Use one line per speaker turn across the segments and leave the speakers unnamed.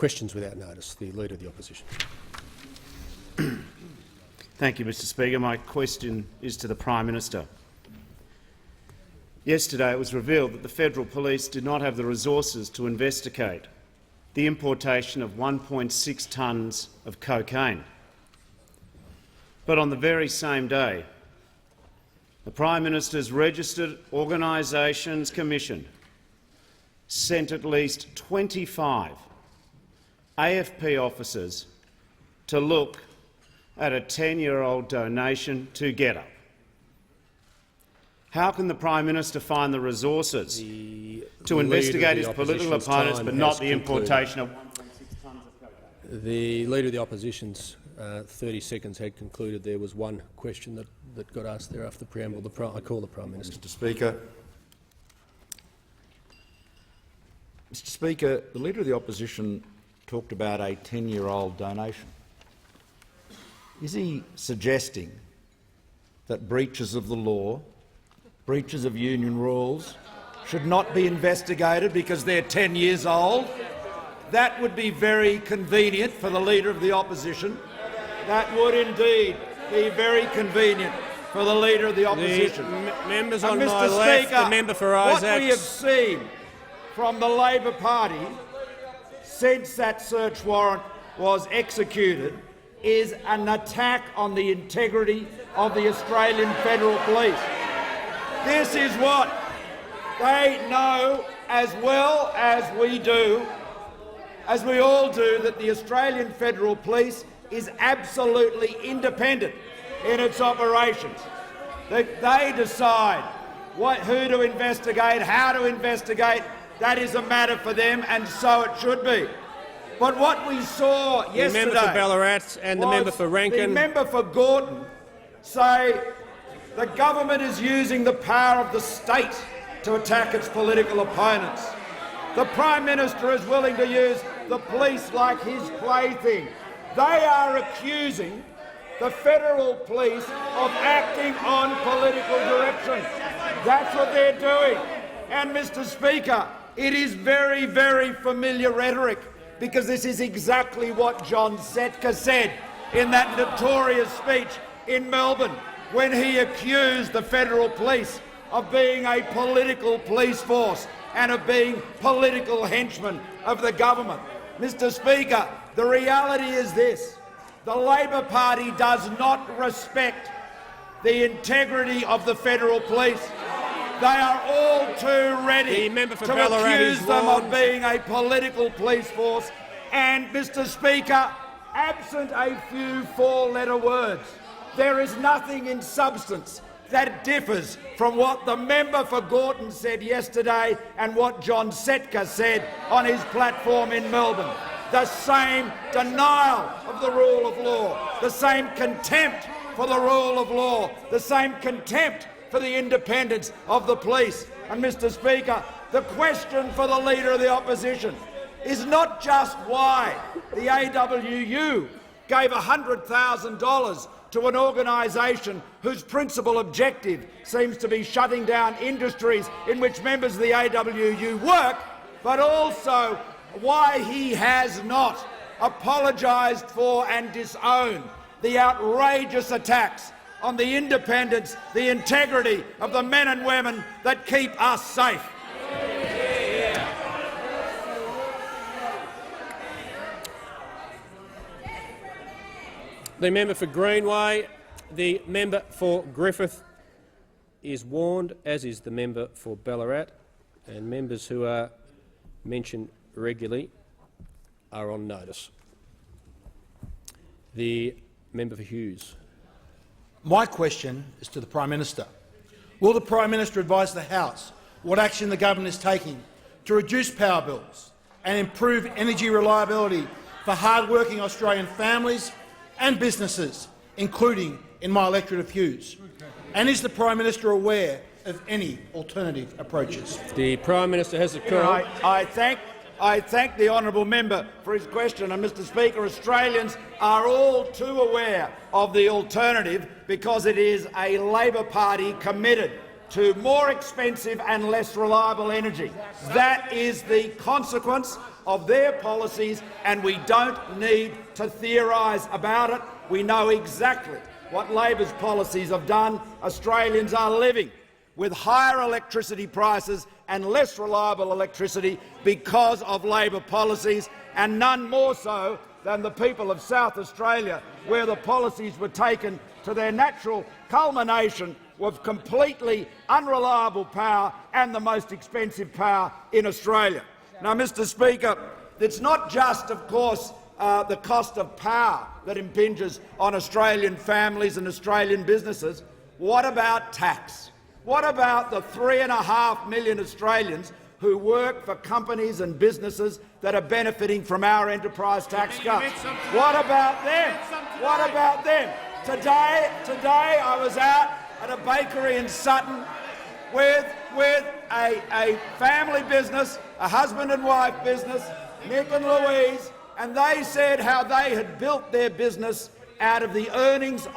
questions without notice. The Leader of the Opposition.
Thank you, Mr Speaker. My question is to the Prime Minister. Yesterday it was revealed that the Federal Police did not have the resources to investigate the importation of 1.6 tonnes of cocaine. But on the very same day, the Prime Minister's Registered Organisations Commission sent at least 25 AFP officers to look at a 10-year-old donation to GetUp. How can the Prime Minister find the resources to investigate his political opponents but not the importation of 1.6 tonnes of cocaine?
The Leader of the Opposition's 30 seconds had concluded. There was one question that got asked there after the preamble. I call the Prime Minister.
Mr Speaker, the Leader of the Opposition talked about a 10-year-old donation. Is he suggesting that breaches of the law, breaches of union rules, should not be investigated because they're 10 years old? That would be very convenient for the Leader of the Opposition. That would indeed be very convenient for the Leader of the Opposition.
Members
and
on
Mr.
my left,
Speaker,
the member for Isaacs.
what we have seen from the Labor Party since that search warrant was executed is an attack on the integrity of the Australian Federal Police. This is what they know as well as we do, as we all do, that the Australian Federal Police is absolutely independent in its operations. They decide who to investigate, how to investigate. That is a matter for them, and so it should be. But what we saw yesterday,
the member for Ballarat and the member for Rankin,
the member for Gorton, say the government is using the power of the state to attack its political opponents. The Prime Minister is willing to use the police like his plaything. They are accusing the Federal Police of acting on political direction. That's what they're doing. And, Mr Speaker, it is very, very familiar rhetoric, because this is exactly what John Setka said in that notorious speech in Melbourne when he accused the Federal Police of being a political police force and of being political henchmen of the government. Mr Speaker, the reality is this. The Labor Party does not respect the integrity of the Federal Police. They are all too ready to accuse them of being a political police force. And, Mr Speaker, absent a few four-letter words, there is nothing in substance that differs from what the member for Gorton said yesterday and what John Setka said on his platform in Melbourne. The same denial of the rule of law, the same contempt for the rule of law, the same contempt for the independence of the police. And, Mr Speaker, the question for the Leader of the Opposition is not just why the AWU gave $100,000 to an organisation whose principal objective seems to be shutting down industries in which members of the AWU work, but also why he has not apologised for and disowned the outrageous attacks on the independence, the integrity of the men and women that keep us safe.
The member for Greenway, the member for Griffith is warned, as is the member for Ballarat, and members who are mentioned regularly are on notice. The member for Hughes.
My question is to the Prime Minister. Will the Prime Minister advise the House what action the government is taking to reduce power bills and improve energy reliability for hard-working Australian families and businesses, including in my electorate of Hughes? And is the Prime Minister aware of any alternative approaches?
The Prime Minister has the call.
I thank the honourable member for his question, and, Mr Speaker, Australians are all too aware of the alternative because it is a Labor Party committed to more expensive and less reliable energy. That is the consequence of their policies, and we don't need to theorise about it. We know exactly what Labor's policies have done. Australians are living with higher electricity prices and less reliable electricity because of Labor policies, and none more so than the people of South Australia, where the policies were taken to their natural culmination with completely unreliable power and the most expensive power in Australia. Now, Mr Speaker, it's not just, of course, the cost of power that impinges on Australian families and Australian businesses. What about tax? What about the 3.5 million Australians who work for companies and businesses that are benefiting from our enterprise tax cuts? What about them? What about them? Today I was out at a bakery in Sutton with a family business, a husband and wife business, Nick and Louise, and they said how they had built their business out of the earnings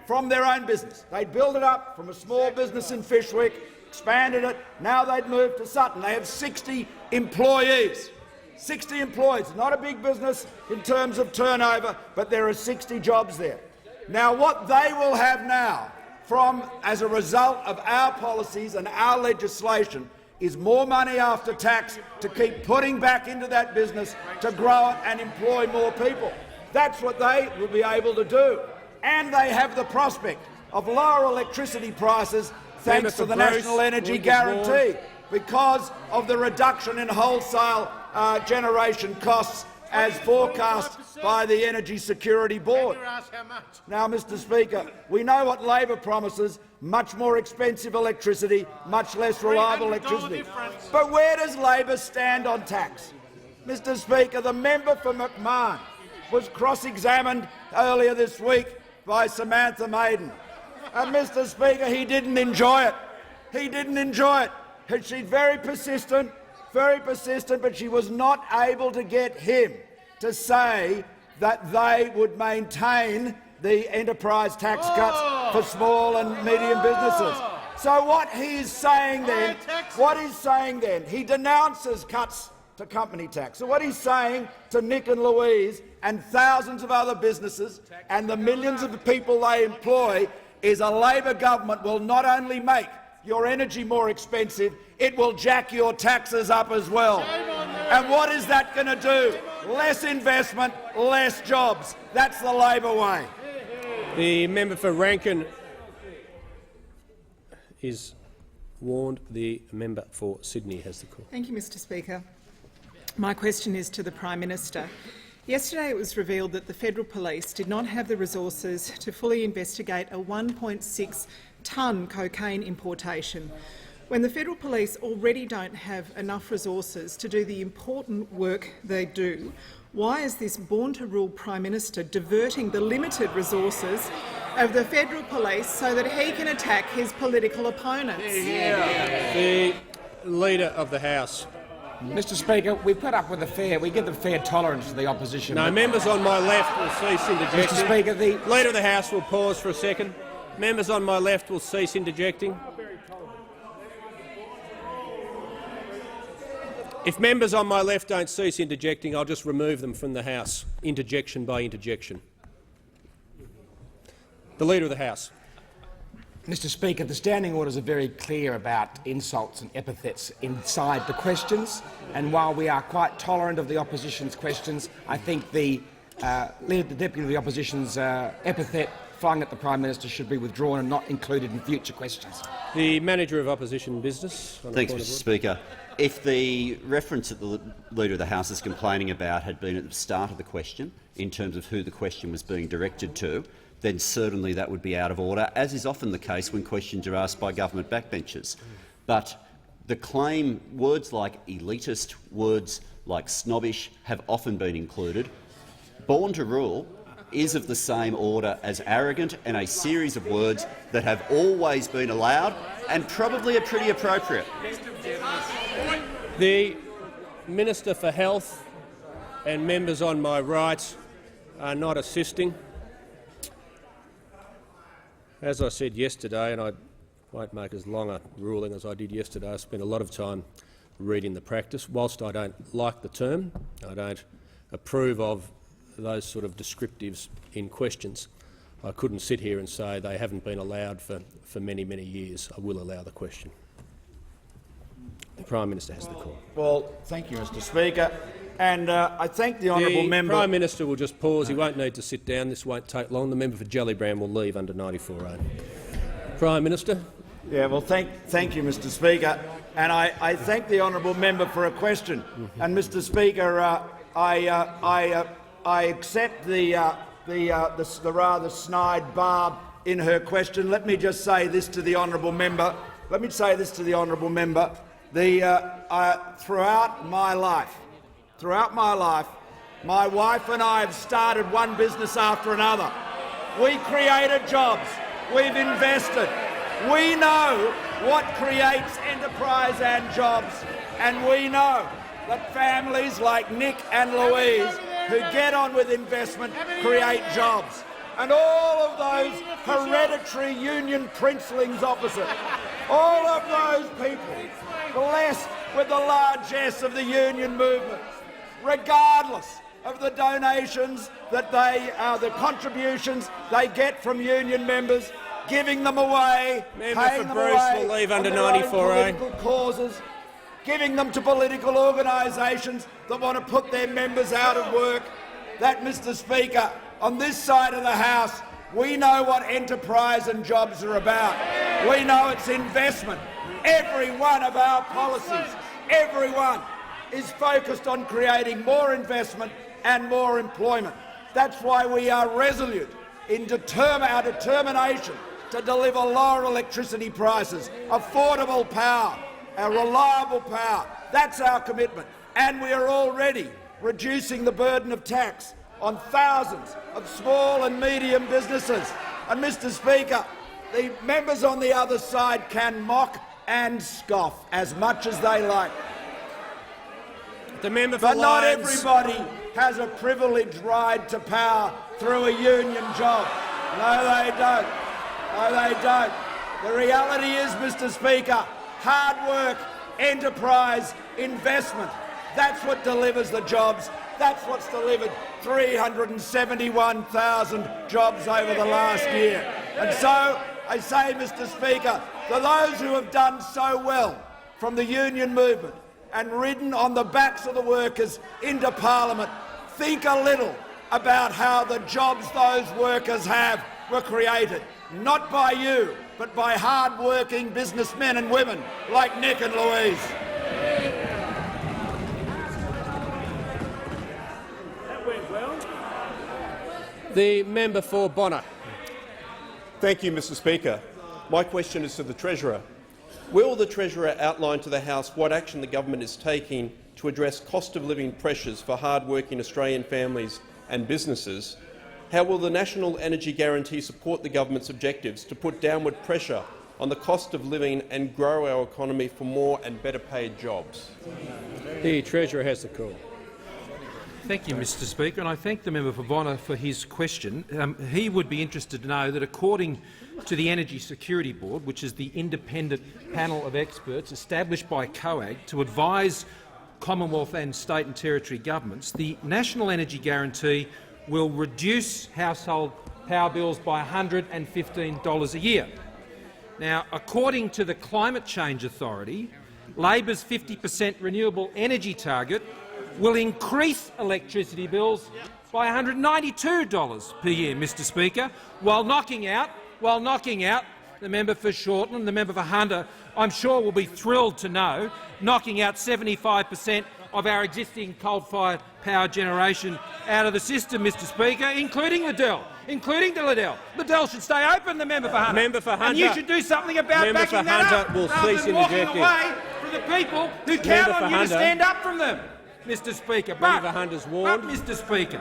from their own business. They'd built it up from a small business in Fyshwick, expanded it, now they'd moved to Sutton. They have 60 employees. 60 employees, not a big business in terms of turnover, but there are 60 jobs there. Now, what they will have now, as a result of our policies and our legislation, is more money after tax to keep putting back into that business to grow it and employ more people. That's what they will be able to do. And they have the prospect of lower electricity prices thanks to the National Energy Guarantee because of the reduction in wholesale generation costs as forecast by the Energy Security Board. Now, Mr Speaker, we know what Labor promises: much more expensive electricity, much less reliable electricity. But where does Labor stand on tax? Mr Speaker, the member for McMahon was cross-examined earlier this week by Samantha Maiden. And, Mr Speaker, he didn't enjoy it. He didn't enjoy it. And she's very persistent, but she was not able to get him to say that they would maintain the enterprise tax cuts for small and medium businesses. So what he's saying then, he denounces cuts to company tax. So what he's saying to Nick and Louise and thousands of other businesses and the millions of people they employ is a Labor government will not only make your energy more expensive, it will jack your taxes up as well. And what is that going to do? Less investment, less jobs. That's the Labor way.
The member for Rankin is warned. The member for Sydney has the call.
Thank you, Mr Speaker. My question is to the Prime Minister. Yesterday it was revealed that the Federal Police did not have the resources to fully investigate a 1.6-tonne cocaine importation. When the Federal Police already don't have enough resources to do the important work they do, why is this born-to-rule Prime Minister diverting the limited resources of the Federal Police so that he can attack his political opponents?
The Leader of the House.
Mr Speaker, we put up with we give the fair tolerance to the opposition.
No, members on my left will cease interjecting.
Mr Speaker, the
Leader of the House will pause for a second. Members on my left will cease interjecting. If members on my left don't cease interjecting, I'll just remove them from the House, interjection by interjection. The Leader of the House.
Mr Speaker, the standing orders are very clear about insults and epithets inside the questions, and while we are quite tolerant of the opposition's questions, I think the Deputy of the Opposition's epithet flung at the Prime Minister should be withdrawn and not included in future questions.
The Manager of Opposition Business.
Thanks, Mr Speaker. If the reference that the Leader of the House is complaining about had been at the start of the question, in terms of who the question was being directed to, then certainly that would be out of order, as is often the case when questions are asked by government backbenchers. But the claim, words like elitist, words like snobbish have often been included. Born to rule is of the same order as arrogant, and a series of words that have always been allowed and probably are pretty appropriate.
The Minister for Health and members on my right are not assisting. As I said yesterday, and I won't make as long a ruling as I did yesterday. I spent a lot of time reading the practice. Whilst I don't like the term, I don't approve of those sort of descriptives in questions, I couldn't sit here and say they haven't been allowed for many, many years. I will allow the question. The Prime Minister has the call.
Well, thank you, Mr Speaker. And I thank the honourable member.
The Prime Minister will just pause. He won't need to sit down. This won't take long. The member for Gellibrand will leave under 94A. Prime Minister.
Yeah, well, thank you, Mr Speaker. And I thank the honourable member for a question. And, Mr Speaker, I accept the rather snide barb in her question. Let me just say this to the honourable member. Throughout my life, my wife and I have started one business after another. We created jobs. We've invested. We know what creates enterprise and jobs, and we know that families like Nick and Louise who get on with investment create jobs. And all of those hereditary union princelings opposite, all of those people blessed with the largesse of the union movement, regardless of the donations that the contributions they get from union members, giving them away, paying them away
will leave under
on their
94A.
own political causes, giving them to political organisations that want to put their members out of work. That, Mr Speaker, on this side of the House, we know what enterprise and jobs are about. We know it's investment. Every one of our policies, every one, is focused on creating more investment and more employment. That's why we are resolute in our determination to deliver lower electricity prices, affordable power, reliable power. That's our commitment. And we are already reducing the burden of tax on thousands of small and medium businesses. And, Mr Speaker, the members on the other side can mock and scoff as much as they like.
The member for
But not
Lyons.
everybody has a privileged ride to power through a union job. No, they don't. No, they don't. The reality is, Mr Speaker, hard work, enterprise, investment, that's what delivers the jobs. That's what's delivered 371,000 jobs over the last year. And so I say, Mr Speaker, for those who have done so well from the union movement and ridden on the backs of the workers into Parliament, think a little about how the jobs those workers have were created, not by you, but by hard-working businessmen and women like Nick and Louise.
The member for Bonner.
Thank you, Mr Speaker. My question is to the Treasurer. Will the Treasurer outline to the House what action the government is taking to address cost-of-living pressures for hard-working Australian families and businesses? How will the National Energy Guarantee support the government's objectives to put downward pressure on the cost of living and grow our economy for more and better-paid jobs?
The Treasurer has the call.
Thank you, Mr Speaker, and I thank the member for Bonner for his question. He would be interested to know that according to the Energy Security Board, which is the independent panel of experts established by COAG to advise Commonwealth and state and territory governments, the National Energy Guarantee will reduce household power bills by $115 a year. Now, according to the Climate Change Authority, Labor's 50% renewable energy target will increase electricity bills by $192 per year, Mr Speaker, while knocking out the member for Shortland and the member for Hunter, I'm sure will be thrilled to know, knocking out 75% of our existing coal-fired power generation out of the system, Mr Speaker, including Liddell. Liddell should stay open, the member for Hunter.
Member for Hunter.
And you should do something about
Member
backing
for
that
Hunter
up,
will
rather
cease
than walking
interjecting.
away from the people who count
Member
on
for
you to
Hunter.
stand up from them, Mr Speaker.
Member for Hunter's warned.
But, Mr Speaker,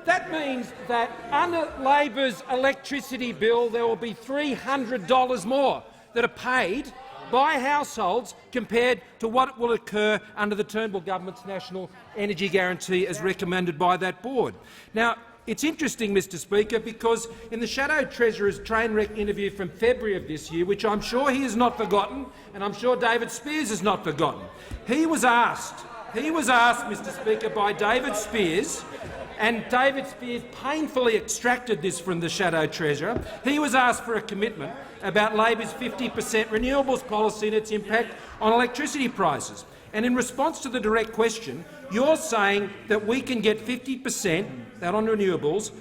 that means that under Labor's electricity bill there will be $300 more that are paid by households compared to what will occur under the Turnbull government's National Energy Guarantee as recommended by that board. Now, It's interesting, Mr Speaker, because in the Shadow Treasurer's train wreck interview from February of this year, which I'm sure he has not forgotten, and I'm sure David Spears has not forgotten, he was asked, Mr Speaker, by David Spears, and David Spears painfully extracted this from the Shadow Treasurer. He was asked for a commitment about Labor's 50% renewables policy and its impact on electricity prices. And in response to the direct question, you're saying that we can get 50% that on renewables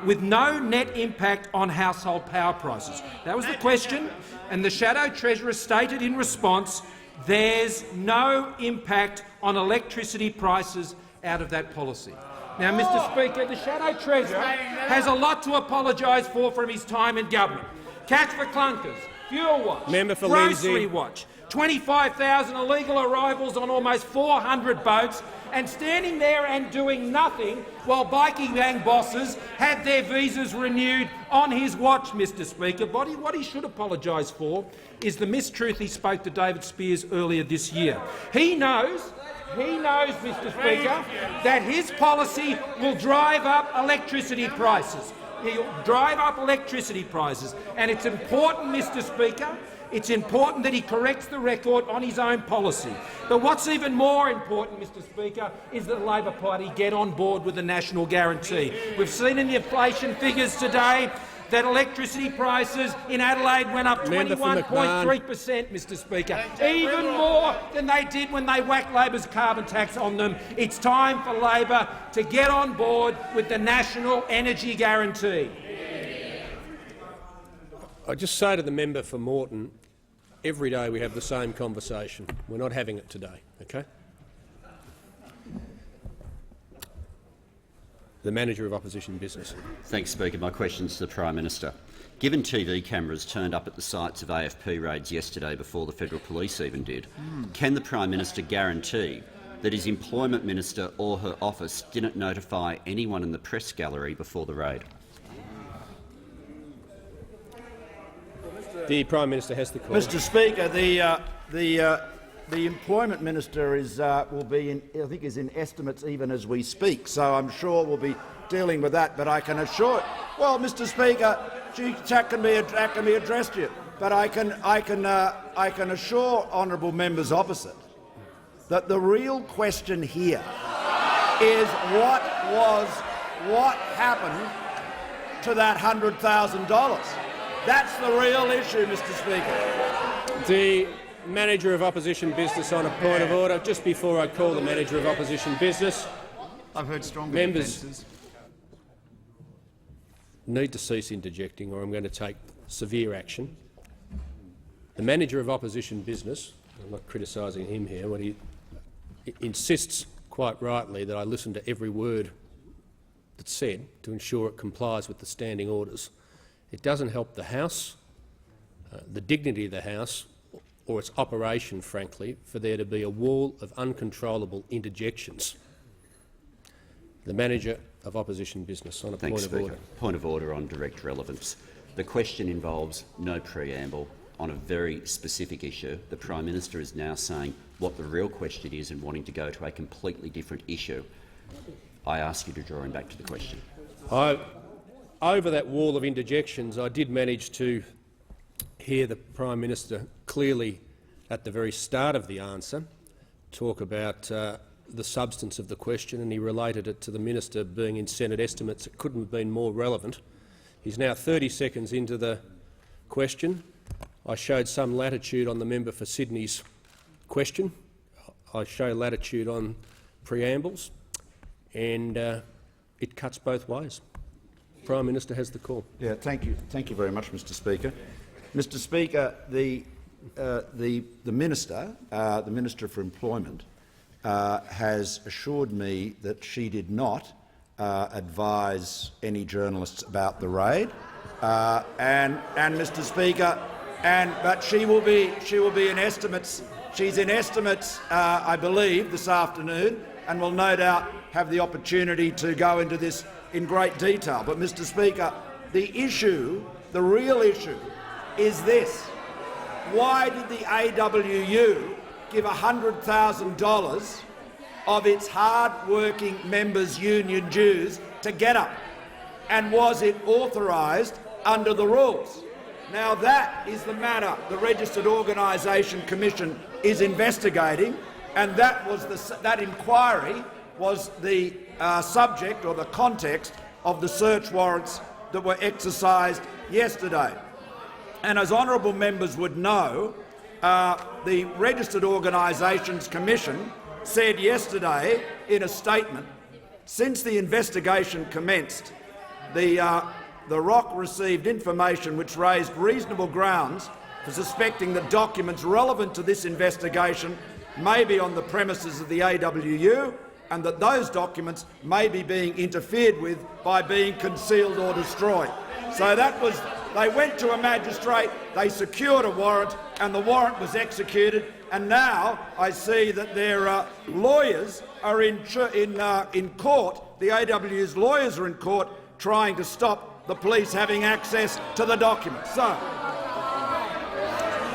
with no net impact on household power prices. That was the question, and the Shadow Treasurer stated in response, there's no impact on electricity prices out of that policy. Now, Mr Speaker, the Shadow Treasurer has a lot to apologise for from his time in government. Catch for clunkers, Fuel Watch, Grocery Watch, 25,000 illegal arrivals on almost 400 boats, and standing there and doing nothing while bikie gang bosses had their visas renewed on his watch, Mr Speaker. What he should apologise for is the mistruth he spoke to David Spears earlier this year. He knows, Mr Speaker, that his policy will drive up electricity prices. He'll drive up electricity prices, and it's important, Mr Speaker, it's important that he corrects the record on his own policy. But what's even more important, Mr Speaker, is that the Labor Party get on board with the national guarantee. We've seen in the inflation figures today that electricity prices in Adelaide went up 21.3%, Mr Speaker, even more than they did when they whacked Labor's carbon tax on them. It's time for Labor to get on board with the national energy guarantee.
I just say to the member for Moreton, every day we have the same conversation. We're not having it today, okay? The Manager of Opposition Business.
Thanks, Speaker. My question is to the Prime Minister. Given TV cameras turned up at the sites of AFP raids yesterday before the Federal Police even did, can the Prime Minister guarantee that his Employment Minister or her office didn't notify anyone in the press gallery before the raid?
The Prime Minister has the call.
Mr Speaker, the Employment Minister will be in, I think, is in estimates even as we speak, so I'm sure we'll be dealing with that. But I can assure, well, Mr Speaker, that can be addressed to you. But I can assure honourable members opposite that the real question here is what happened to that $100,000. That's the real issue, Mr Speaker.
The Manager of Opposition Business on a point of order. Just before I call the Manager of Opposition Business,
I've heard stronger
members
defences.
Need to cease interjecting or I'm going to take severe action. The Manager of Opposition Business, I'm not criticising him here, when he insists quite rightly that I listen to every word that's said to ensure it complies with the standing orders. It doesn't help the House, the dignity of the House, or its operation, frankly, for there to be a wall of uncontrollable interjections. The Manager of Opposition Business on a point of order.
Point of order on direct relevance. The question involves no preamble on a very specific issue. The Prime Minister is now saying what the real question is and wanting to go to a completely different issue. I ask you to draw him back to the question.
Over that wall of interjections, I did manage to hear the Prime Minister clearly at the very start of the answer talk about the substance of the question, and he related it to the Minister being in Senate estimates. It couldn't have been more relevant. He's now 30 seconds into the question. I showed some latitude on the member for Sydney's question. I show latitude on preambles, and it cuts both ways. Prime Minister has the call.
Yeah, thank you very much, Mr Speaker. Mr Speaker, the Minister for Employment has assured me that she did not advise any journalists about the raid, and Mr Speaker, but she will be in estimates. She's in estimates, I believe, this afternoon, and will no doubt have the opportunity to go into this in great detail. But, Mr Speaker, the real issue, is this. Why did the AWU give $100,000 of its hard-working members' union dues to GetUp? and was it authorised under the rules? Now that is the matter the Registered Organisation Commission is investigating, and that inquiry was the subject or the context of the search warrants that were exercised yesterday. And as honourable members would know, the Registered Organisations Commission said yesterday in a statement, since the investigation commenced, the ROC received information which raised reasonable grounds for suspecting that documents relevant to this investigation may be on the premises of the AWU, and that those documents may be being interfered with by being concealed or destroyed. So that was, they went to a magistrate, they secured a warrant, and the warrant was executed. And now I see that their lawyers are in court. The AWU's lawyers are in court trying to stop the police having access to the documents. So,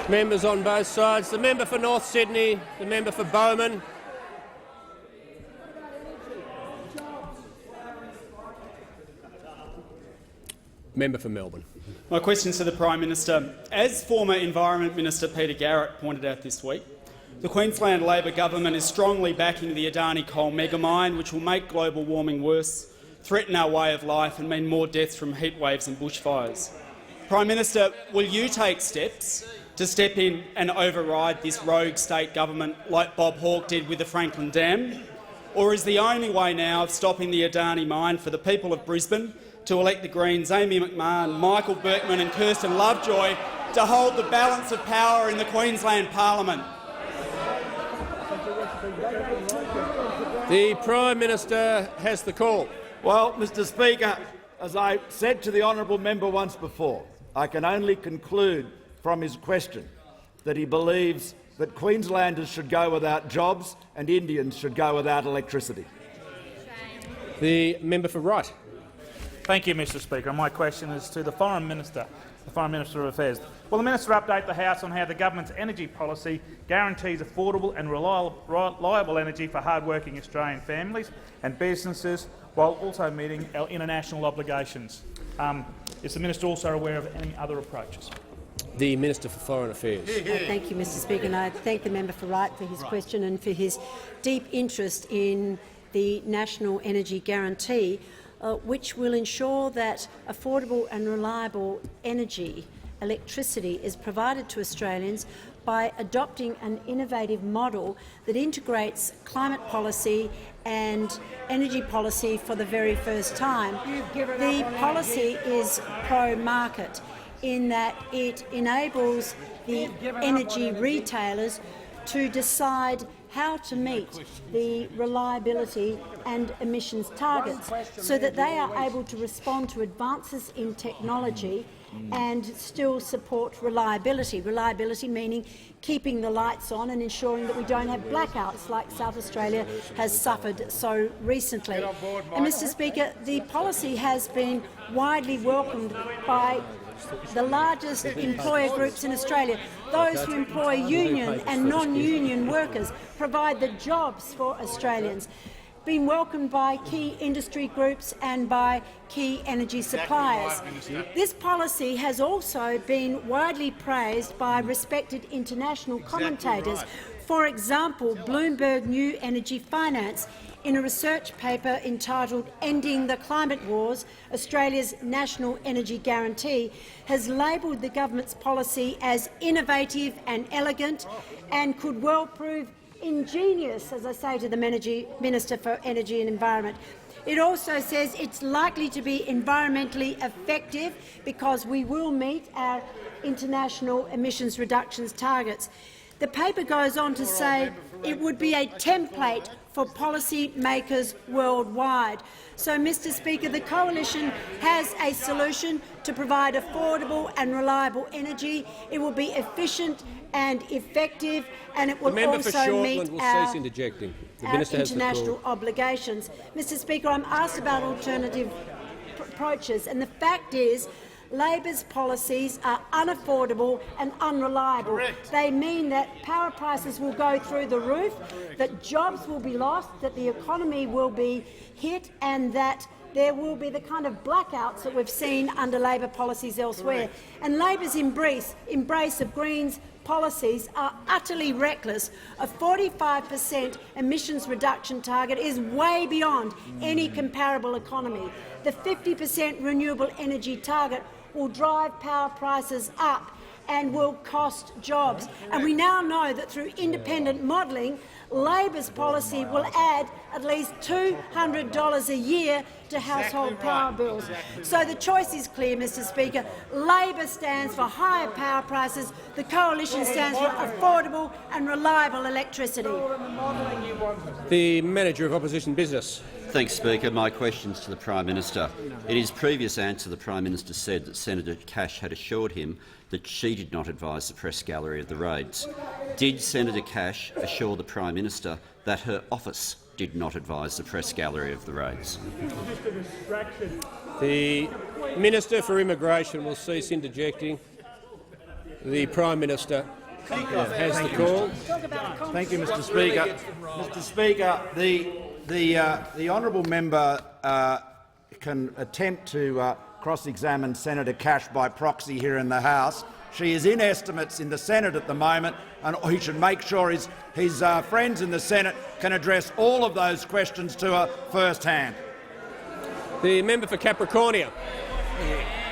members on both sides. The member for North Sydney, the member for Bowman. Member for Melbourne.
My question is to the Prime Minister. As former Environment Minister Peter Garrett pointed out this week, the Queensland Labor government is strongly backing the Adani coal megamine, which will make global warming worse, threaten our way of life and mean more deaths from heatwaves and bushfires. Prime Minister, will you take steps to step in and override this rogue state government like Bob Hawke did with the Franklin Dam? Or is the only way now of stopping the Adani mine for the people of Brisbane to elect the Greens' Amy McMahon, Michael Berkman and Kirsten Lovejoy to hold the balance of power in the Queensland Parliament?
The Prime Minister has the call.
well, Mr Speaker, as I said to the honourable member once before, I can only conclude from his question that he believes that Queenslanders should go without jobs and Indians should go without electricity.
The member for Wright.
Thank you, Mr Speaker. My question is to the Foreign Minister, of Affairs. Will the Minister update the House on how the government's energy policy guarantees affordable and reliable energy for hard-working Australian families and businesses while also meeting our international obligations? Is the Minister also aware of any other approaches?
The Minister for Foreign Affairs.
Thank you, Mr Speaker, and I thank the member for Wright for his question and for his deep interest in the National Energy Guarantee, which will ensure that affordable and reliable energy, electricity, is provided to Australians by adopting an innovative model that integrates climate policy and energy policy for the very first time. The policy is pro-market in that it enables the energy retailers to decide how to meet the reliability and emissions targets so that they are able to respond to advances in technology and still support reliability. Reliability meaning keeping the lights on and ensuring that we don't have blackouts like South Australia has suffered so recently. And, Mr Speaker, the policy has been widely welcomed by the largest employer groups in Australia. Those who employ union and non-union workers, provide the jobs for Australians, been welcomed by key industry groups and by key energy suppliers. This policy has also been widely praised by respected international commentators. For example, Bloomberg New Energy Finance, in a research paper entitled Ending the Climate Wars, Australia's National Energy Guarantee, has labelled the government's policy as innovative and elegant and could well prove ingenious, as I say to the Minister for Energy and Environment. It also says it's likely to be environmentally effective because we will meet our international emissions reductions targets. The paper goes on to say it would be a template for policy makers worldwide. So, Mr Speaker, the Coalition has a solution to provide affordable and reliable energy. It will be efficient and effective, and it will also meet our international obligations. Mr Speaker, I'm asked about alternative approaches, and the fact is Labor's policies are unaffordable and unreliable. Correct. They mean that power prices will go through the roof, that jobs will be lost, that the economy will be hit, and that there will be the kind of blackouts that we've seen under Labor policies elsewhere. And Labor's embrace of Greens policies are utterly reckless. A 45% emissions reduction target is way beyond any comparable economy. The 50% renewable energy target will drive power prices up and will cost jobs. And we now know that through independent modelling, Labor's policy will add at least $200 a year to household power bills. So the choice is clear, Mr Speaker. Labor stands for higher power prices. The Coalition stands for affordable and reliable electricity.
The Manager of Opposition Business.
Thanks, Speaker. My question is to the Prime Minister. In his previous answer, the Prime Minister said that Senator Cash had assured him that she did not advise the press gallery of the raids. Did Senator Cash assure the Prime Minister that her office did not advise the press gallery of the raids?
The Minister for Immigration will cease interjecting. The Prime Minister has the call.
Thank you, Mr Speaker. Mr Speaker, the honourable member can attempt to cross-examine Senator Cash by proxy here in the House. She is in estimates in the Senate at the moment, and he should make sure his friends in the Senate can address all of those questions to her first hand.
The member for Capricornia.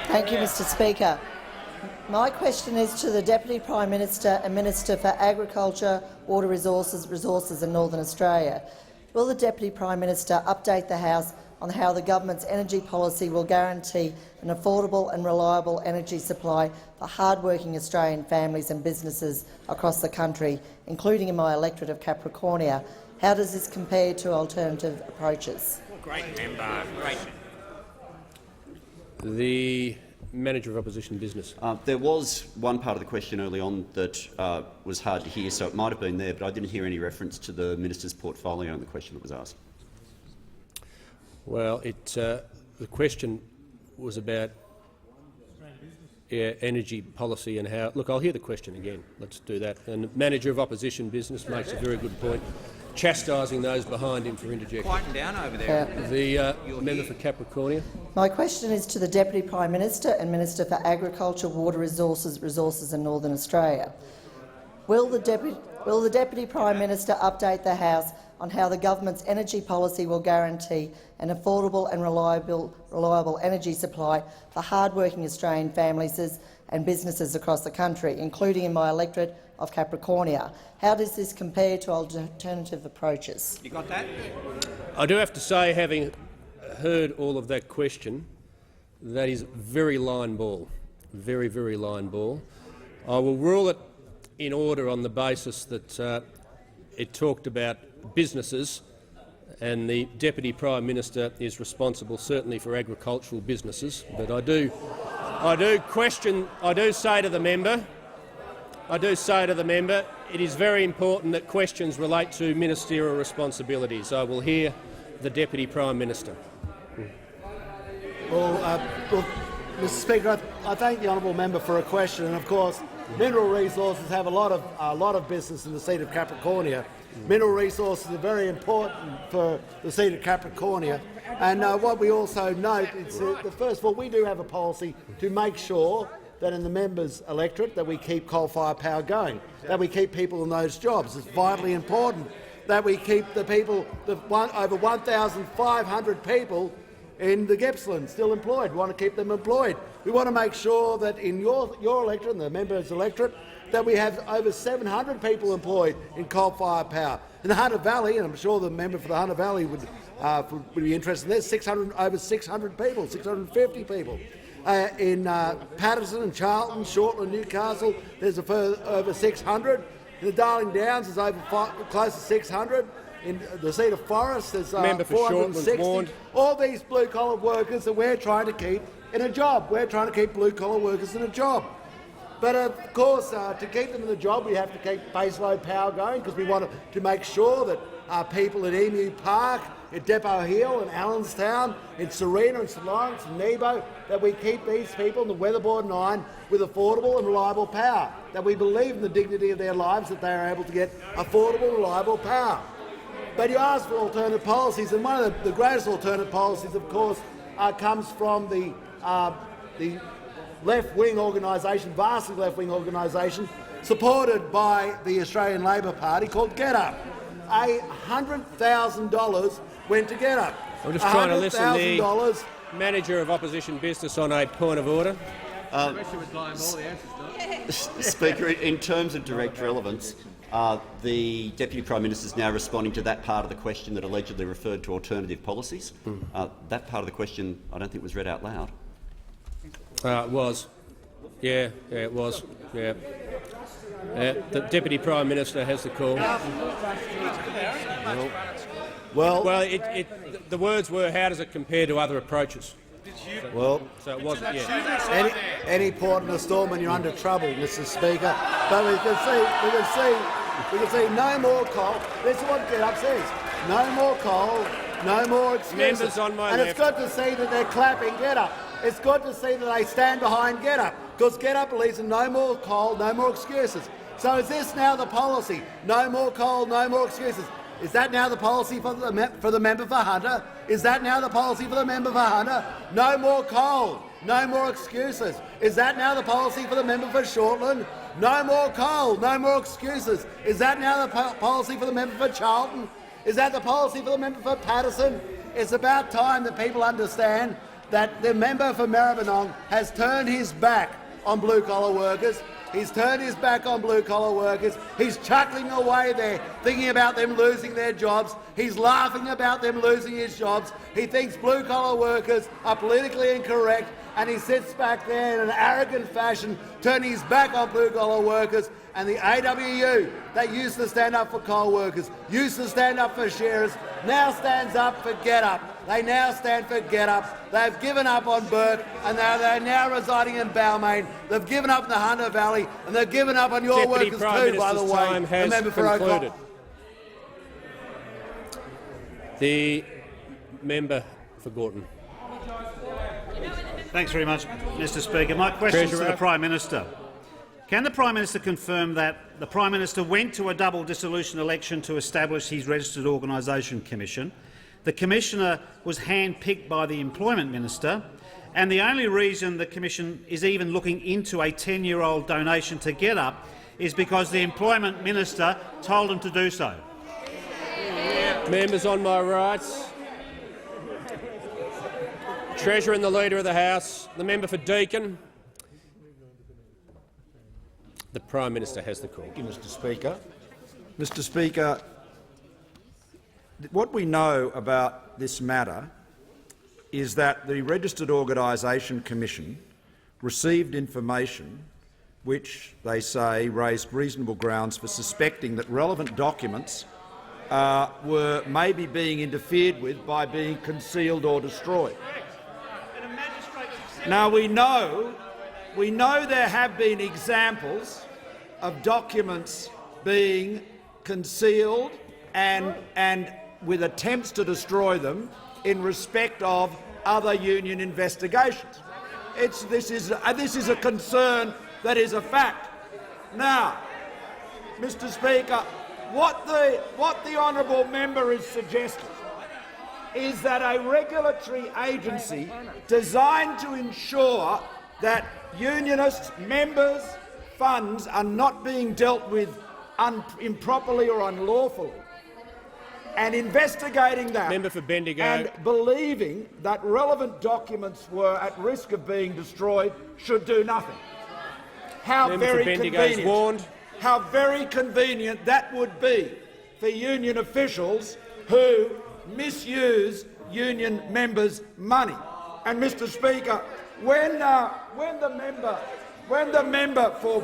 Thank you, Mr Speaker. My question is to the Deputy Prime Minister and Minister for Agriculture, Water Resources and Northern Australia. Will the Deputy Prime Minister update the House on how the government's energy policy will guarantee an affordable and reliable energy supply for hard-working Australian families and businesses across the country, including in my electorate of Capricornia? How does this compare to alternative approaches?
Great member. Great. The Manager of Opposition Business.
There was one part of the question early on that was hard to hear, so it might have been there, but I didn't hear any reference to the minister's portfolio in the question that was asked.
Well, the question was about energy policy and how— look, I'll hear the question again. Let's do that. And the Manager of Opposition Business makes a very good point, chastising those behind him for interjecting.
Quieten down over there.
The member for Capricornia.
My question is to the Deputy Prime Minister and Minister for Agriculture, Water Resources and Northern Australia. Will the Deputy Prime Minister update the House on how the government's energy policy will guarantee an affordable and reliable energy supply for hard-working Australian families and businesses across the country, including in my electorate of Capricornia? How does this compare to alternative approaches?
You got that?
I do have to say, having heard all of that question, that is very line ball, very, very line ball. I will rule it in order on the basis that it talked about businesses, and the Deputy Prime Minister is responsible certainly for agricultural businesses. But I do say to the member, it is very important that questions relate to ministerial responsibilities. I will hear the Deputy Prime Minister.
Well, Mr Speaker, I thank the honourable member for a question, and of course, Mineral Resources have a lot of business in the seat of Capricornia. Mineral resources are very important for the seat of Capricornia, and what we also note is that, first of all, we do have a policy to make sure that in the members' electorate that we keep coal-fired power going, that we keep people in those jobs. It's vitally important that we keep the people, over 1,500 people in the Gippsland still employed. We want to keep them employed. We want to make sure that in your electorate and the members' electorate that we have over 700 people employed in coal-fired power. In the Hunter Valley, and I'm sure the member for the Hunter Valley would be interested in this, over 600 people, 650 people. In Patterson and Charlton, Shortland, Newcastle, there's over 600. In the Darling Downs, there's over close to 600. In the seat of Forest, there's 460. All these blue-collar workers that we're trying to keep in a job. We're trying to keep blue-collar workers in a job. But of course, to keep them in the job, we have to keep baseload power going, because we want to make sure that people at Emu Park, at Depot Hill, in Allenstown, in Serena, in St Lawrence, in Nebo, that we keep these people in the weatherboard 9 with affordable and reliable power, that we believe in the dignity of their lives, that they are able to get affordable, reliable power. But you ask for alternate policies, and one of the greatest alternate policies, of course, comes from the left-wing organisation, vastly left-wing organisation, supported by the Australian Labor Party, called GetUp. $100,000 went to GetUp.
I'm just trying to listen to the Manager of Opposition Business on a point of order.
Speaker, in terms of direct relevance, the Deputy Prime Minister is now responding to that part of the question that allegedly referred to alternative policies. That part of the question I don't think was read out loud.
It was. Yeah, it was. Yeah. The Deputy Prime Minister has the call. Well, the words were, how does it compare to other approaches?
Well,
so it wasn't. Yeah.
Any port in a storm and you're under trouble, Mr. Speaker. But we can see no more coal. This is what GetUp says. No more coal, no more excuses.
Members on my
and
left.
It's good to see that they're clapping GetUp. It's good to see that they stand behind GetUp, because GetUp believes in no more coal, no more excuses. So is this now the policy? No more coal, no more excuses. Is that now the policy for the member for Hunter? Is that now the policy for the member for Hunter? No more coal, no more excuses. Is that now the policy for the member for Shortland? No more coal, no more excuses. Is that now the policy for the member for Charlton? Is that the policy for the member for Patterson? It's about time that people understand that the member for Maribyrnong has turned his back on blue-collar workers. He's turned his back on blue-collar workers. He's chuckling away there, thinking about them losing their jobs. He's laughing about them losing his jobs. He thinks blue-collar workers are politically incorrect, and he sits back there in an arrogant fashion, turning his back on blue-collar workers. And the AWU, that used to stand up for coal workers, used to stand up for shearers, now stands up for GetUp. They now stand for GetUp. They've given up on Burke, and they're now residing in Balmain. They've given up in the Hunter Valley, and they've given up on your
Deputy
workers
Prime
too, by the
Minister's
way.
time has
Member for
concluded.
O'Connell.
The member for Gorton.
Thanks very much, Mr. Speaker. My question is to the Prime Minister. Can the Prime Minister confirm that the Prime Minister went to a double dissolution election to establish his Registered Organisation Commission? The Commissioner was hand-picked by the Employment Minister, and the only reason the Commission is even looking into a 10-year-old donation to GetUp is because the Employment Minister told him to do so.
Members on my right. Treasurer and the Leader of the House. The member for Deakin. The Prime Minister has the call.
Thank you, Mr. Speaker. Mr. Speaker, what we know about this matter is that the Registered Organisation Commission received information which, they say, raised reasonable grounds for suspecting that relevant documents were maybe being interfered with by being concealed or destroyed. Now, we know there have been examples of documents being concealed and with attempts to destroy them in respect of other union investigations. This is a concern that is a fact. Now, Mr. Speaker, what the honourable member is suggesting is that a regulatory agency designed to ensure that Unionist members' funds are not being dealt with improperly or unlawfully, and investigating that
Member for Bendigo.
and believing that relevant documents were at risk of being destroyed should do nothing. How
Member for
very
Bendigo is
convenient.
warned.
How very convenient that would be for union officials who misuse union members' money. And, Mr. Speaker, when the member for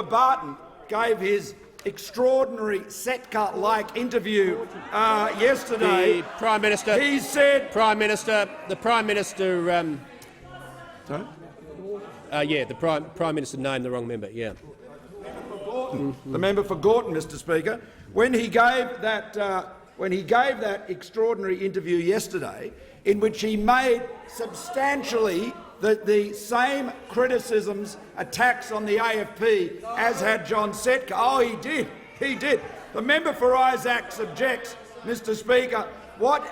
Barton gave his extraordinary Setka-like interview yesterday,
The Prime Minister.
he said,
The Prime Minister.
Sorry?
Yeah, the Prime Minister named the wrong member. Yeah.
The member for Gorton, Mr. Speaker, when he gave that extraordinary interview yesterday, in which he made substantially the same criticisms, attacks on the AFP as had John Setka. Oh, he did.
The member for Isaacs objects, Mr Speaker. What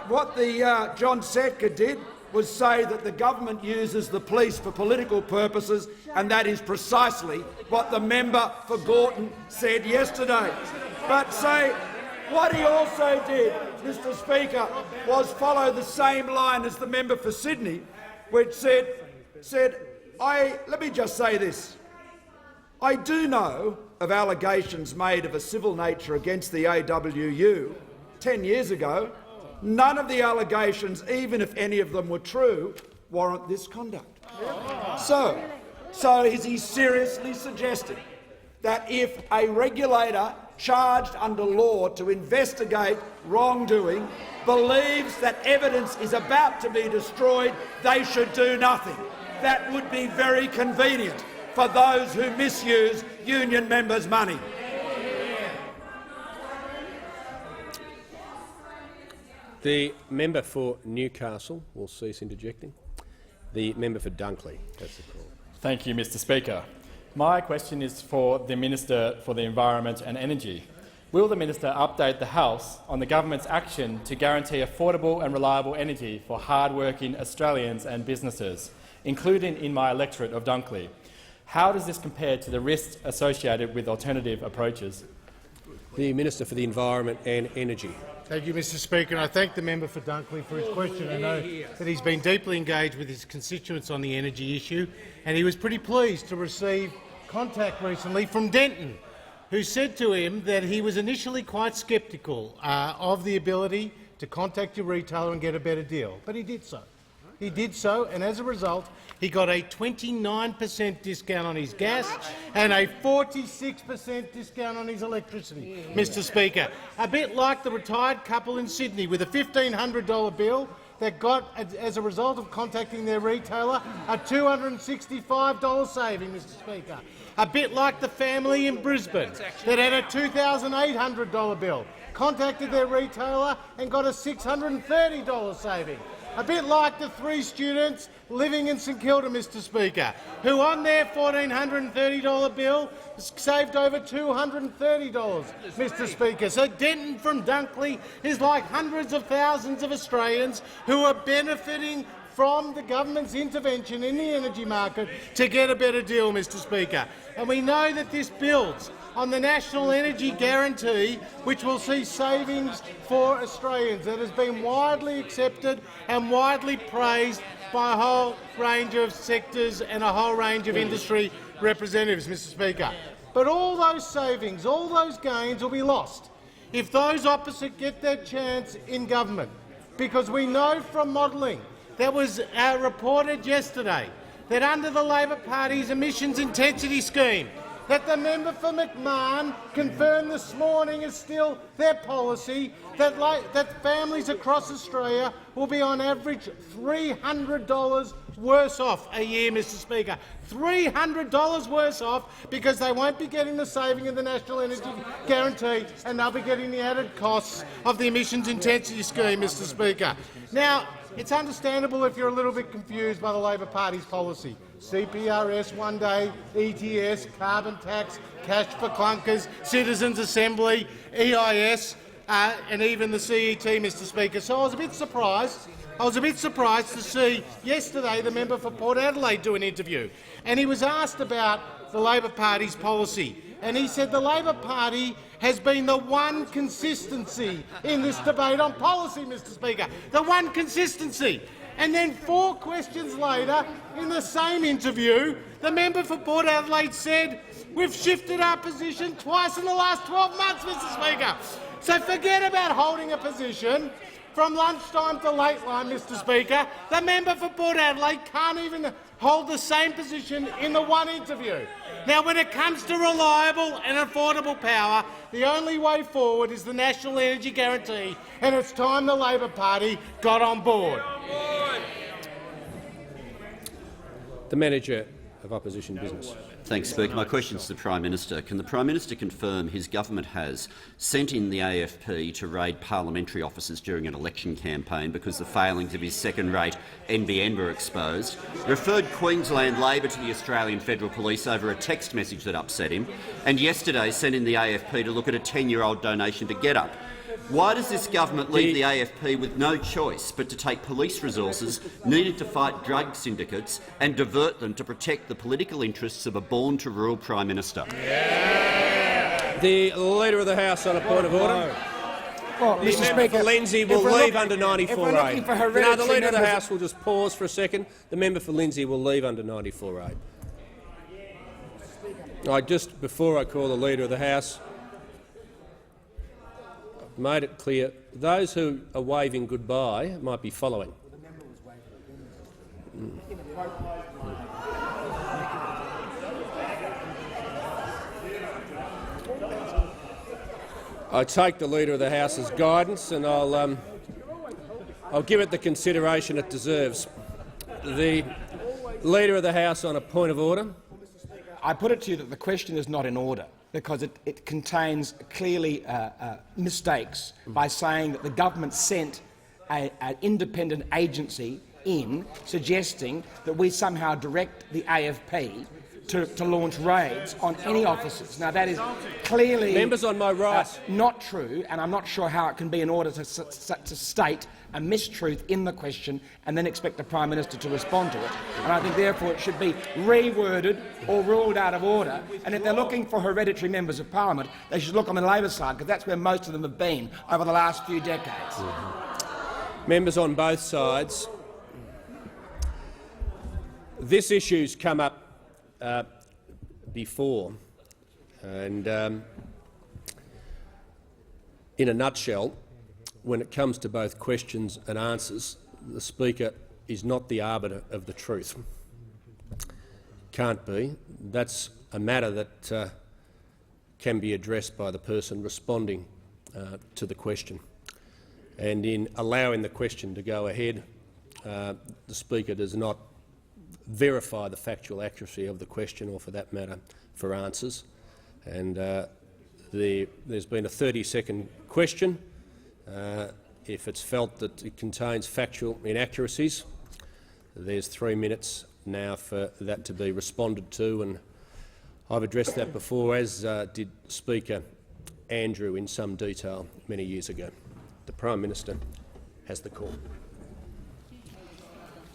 John Setka did was say that the government uses the police for political purposes, and that is precisely what the member for Gorton said yesterday. But say what he also did, Mr Speaker, was follow the same line as the member for Sydney, which said, let me just say this. I do know of allegations made of a civil nature against the AWU 10 years ago. None of the allegations, even if any of them were true, warrant this conduct. So is he seriously suggesting that if a regulator charged under law to investigate wrongdoing believes that evidence is about to be destroyed, they should do nothing? That would be very convenient for those who misuse union members' money.
The member for Newcastle will cease interjecting. The member for Dunkley has the call.
Thank you, Mr Speaker. My question is for the Minister for the Environment and Energy. Will the minister update the House on the government's action to guarantee affordable and reliable energy for hard-working Australians and businesses, including in my electorate of Dunkley? How does this compare to the risks associated with alternative approaches?
The Minister for the Environment and Energy.
Thank you, Mr Speaker, and I thank the member for Dunkley for his question. I know that he's been deeply engaged with his constituents on the energy issue, and he was pretty pleased to receive contact recently from Denton, who said to him that he was initially quite sceptical of the ability to contact your retailer and get a better deal, but he did so. He did so, and as a result, he got a 29% discount on his gas and a 46% discount on his electricity, Mr Speaker. A bit like the retired couple in Sydney with a $1,500 bill that got, as a result of contacting their retailer, a $265 saving, Mr Speaker. A bit like the family in Brisbane that had a $2,800 bill, contacted their retailer and got a $630 saving. A bit like the 3 students living in St Kilda, Mr Speaker, who on their $1,430 bill saved over $230, Mr Speaker. So Denton from Dunkley is like hundreds of thousands of Australians who are benefiting from the government's intervention in the energy market to get a better deal, Mr Speaker. And we know that this builds on the National Energy Guarantee, which will see savings for Australians, that has been widely accepted and widely praised by a whole range of sectors and a whole range of industry representatives, Mr Speaker. But all those savings, all those gains will be lost if those opposite get their chance in government, because we know from modelling that was reported yesterday that under the Labor Party's emissions intensity scheme, that the member for McMahon confirmed this morning is still their policy, that families across Australia will be on average $300 worse off a year, Mr Speaker. $300 worse off because they won't be getting the saving of the National Energy Guarantee and they'll be getting the added costs of the emissions intensity scheme, Mr Speaker. Now, it's understandable if you're a little bit confused by the Labor Party's policy. CPRS one day, ETS, carbon tax, cash for clunkers, Citizens Assembly, EIS, and even the CET, Mr Speaker. So I was a bit surprised to see yesterday the member for Port Adelaide do an interview, and he was asked about the Labor Party's policy, and he said the Labor Party has been the one consistency in this debate on policy, Mr Speaker. The one consistency. And then 4 questions later, in the same interview, the member for Port Adelaide said, "We've shifted our position twice in the last 12 months, Mr Speaker." So forget about holding a position from lunchtime to late line, Mr Speaker. The member for Port Adelaide can't even hold the same position in the one interview. Now, when it comes to reliable and affordable power, the only way forward is the National Energy Guarantee, and it's time the Labor Party got on board.
The Manager of Opposition Business.
Thanks, Speaker. My question is to the Prime Minister. Can the Prime Minister confirm his government has sent in the AFP to raid parliamentary offices during an election campaign because the failings of his second-rate NBN were exposed, referred Queensland Labor to the Australian Federal Police over a text message that upset him, and yesterday sent in the AFP to look at a 10-year-old donation to GetUp? Why does this government leave the AFP with no choice but to take police resources needed to fight drug syndicates and divert them to protect the political interests of a born-to-rule Prime Minister?
The Leader of the House on a point of order.
Well,
The
Mr.
member
Speaker,
for Lindsay will leave under 94A.
No,
the Leader of the House will just pause for a second. The member for Lindsay will leave under 94A. Before I call the Leader of the House, I've made it clear those who are waving goodbye might be following. I take the Leader of the House's guidance and I'll give it the consideration it deserves. The Leader of the House on a point of order.
I put it to you that the question is not in order because it contains clearly mistakes by saying that the government sent an independent agency in suggesting that we somehow direct the AFP to launch raids on any offices. Now, that is clearly
members on my right.
Not true, and I'm not sure how it can be in order to state a mistruth in the question and then expect the Prime Minister to respond to it. And I think, therefore, it should be reworded or ruled out of order. And if they're looking for hereditary members of Parliament, they should look on the Labor side, because that's where most of them have been over the last few decades.
Members on both sides. This issue's come up before, and in a nutshell, when it comes to both questions and answers, the Speaker is not the arbiter of the truth. Can't be. That's a matter that can be addressed by the person responding to the question. And in allowing the question to go ahead, the Speaker does not verify the factual accuracy of the question, or for that matter, for answers. And there's been a 30-second question. If it's felt that it contains factual inaccuracies, there's 3 minutes now for that to be responded to, and I've addressed that before, as did Speaker Andrew in some detail many years ago. The Prime Minister has the call.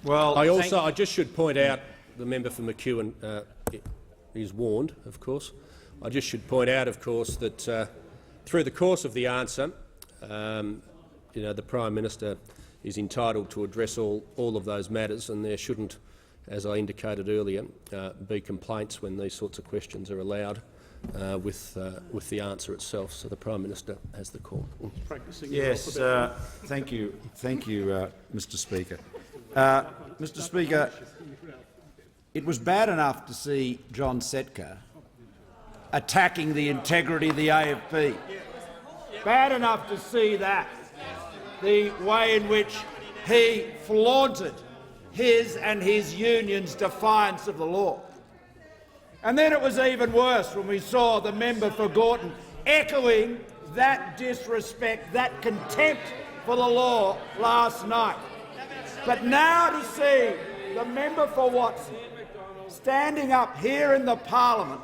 Well,
I just should point out, the member for McEwen is warned, of course. I just should point out, of course, that through the course of the answer, the Prime Minister is entitled to address all of those matters, and there shouldn't, as I indicated earlier, be complaints when these sorts of questions are allowed with the answer itself. So the Prime Minister has the call.
Yes, thank you, Mr. Speaker. Mr. Speaker, it was bad enough to see John Setka attacking the integrity of the AFP. Bad enough to see that, the way in which he flaunted his and his union's defiance of the law. And then it was even worse when we saw the member for Gorton echoing that disrespect, that contempt for the law last night. But now to see the member for Watson standing up here in the Parliament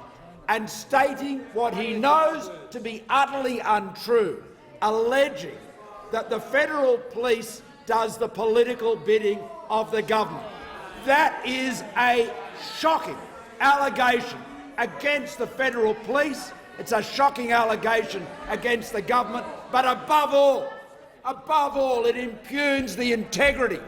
and stating what he knows to be utterly untrue, alleging that the federal police does the political bidding of the government. That is a shocking allegation against the federal police. It's a shocking allegation against the government, but above all, it impugns the integrity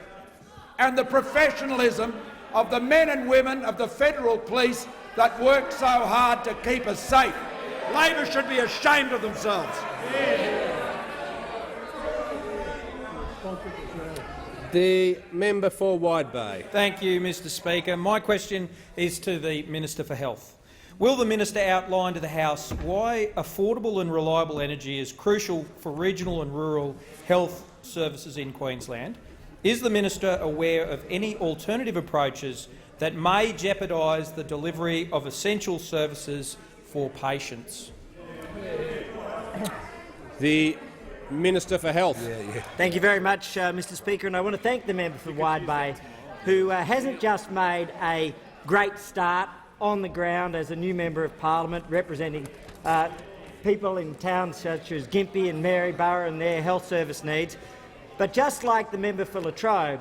and the professionalism of the men and women of the federal police that work so hard to keep us safe. Labor should be ashamed of themselves.
The member for Wide Bay.
Thank you, Mr. Speaker. My question is to the Minister for Health. Will the minister outline to the House why affordable and reliable energy is crucial for regional and rural health services in Queensland, Is the minister aware of any alternative approaches that may jeopardise the delivery of essential services for patients?
The Minister for Health.
Thank you very much, Mr Speaker, and I want to thank the member for Wide Bay, who hasn't just made a great start on the ground as a new Member of Parliament representing people in towns such as Gympie and Maryborough and their health service needs, but just like the member for Latrobe,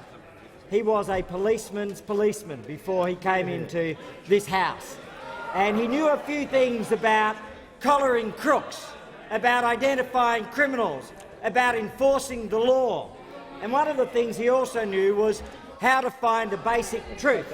he was a policeman's policeman before he came into this House. And he knew a few things about collaring crooks, about identifying criminals, about enforcing the law. And one of the things he also knew was how to find the basic truth.